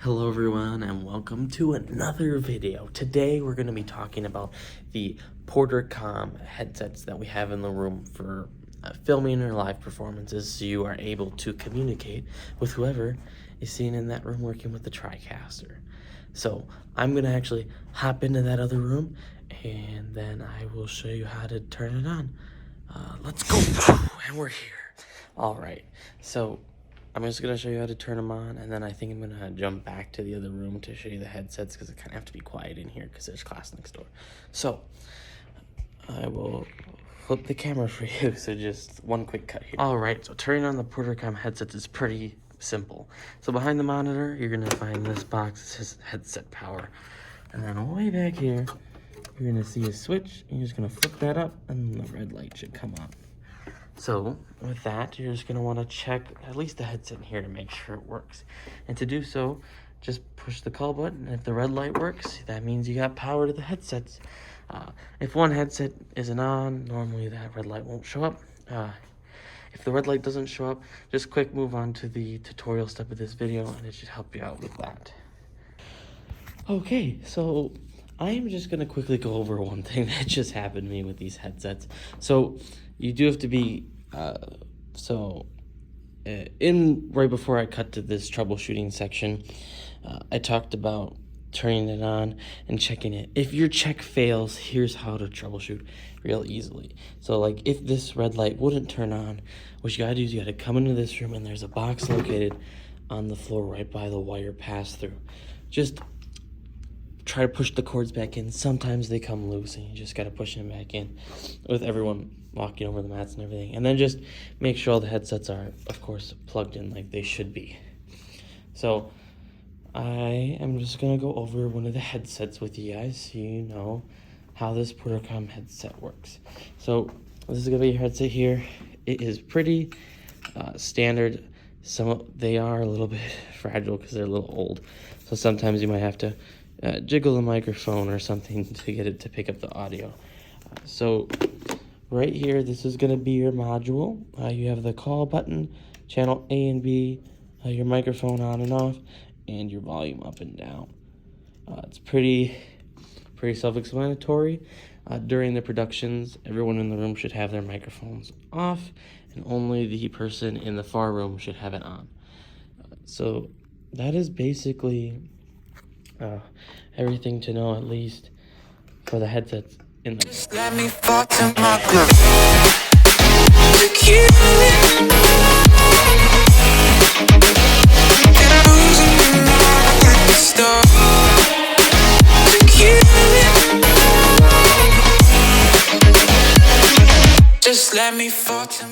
Hello everyone and welcome to another video. Today we're going to be talking about the Portercom headsets that we have in the room for filming or live performances, so you are able to communicate with whoever is seen in that room working with the TriCaster. So I'm going to actually hop into that other room and then I will show you how to turn it on. Let's go. And we're here. Alright, so I'm just going to show you how to turn them on, and then I think I'm going to jump back to the other room to show you the headsets, because I kind of have to be quiet in here because there's class next door. So I will flip the camera for you, so just one quick cut here. Alright, so turning on the Portercom headsets is pretty simple. So behind the monitor, you're going to find this box that says headset power. And then way back here, you're going to see a switch, and you're just going to flip that up, and the red light should come on. So with that, you're just going to want to check at least the headset in here to make sure it works. And to do so, just push the call button. And if the red light works, that means you got power to the headsets. If one headset isn't on, normally that red light won't show up. If the red light doesn't show up, just quick move on to the tutorial step of this video, and it should help you out with that. Okay, so I am just going to quickly go over one thing that just happened to me with these headsets. So you do have to be, right before I cut to this troubleshooting section, I talked about turning it on and checking it. If your check fails, here's how to troubleshoot real easily. So like if this red light wouldn't turn on, what you gotta do is you gotta come into this room, and there's a box located on the floor right by the wire pass-through. Just try to push the cords back in. Sometimes they come loose and you just got to push them back in with everyone walking over the mats and everything. And then just make sure all the headsets are, of course, plugged in like they should be. So I am just going to go over one of the headsets with you guys so you know how this Portercom headset works. So this is going to be your headset here. It is pretty standard. They are a little bit fragile because they're a little old. So sometimes you might have to jiggle the microphone or something to get it to pick up the audio. So right here, this is going to be your module. You have the call button, channel A and B, your microphone on and off, and your volume up and down. It's pretty self-explanatory. During the productions, everyone in the room should have their microphones off, and only the person in the far room should have it on. So that is basically everything to know, at least for the headsets in the Just let me fall to my glove. Just let me fall to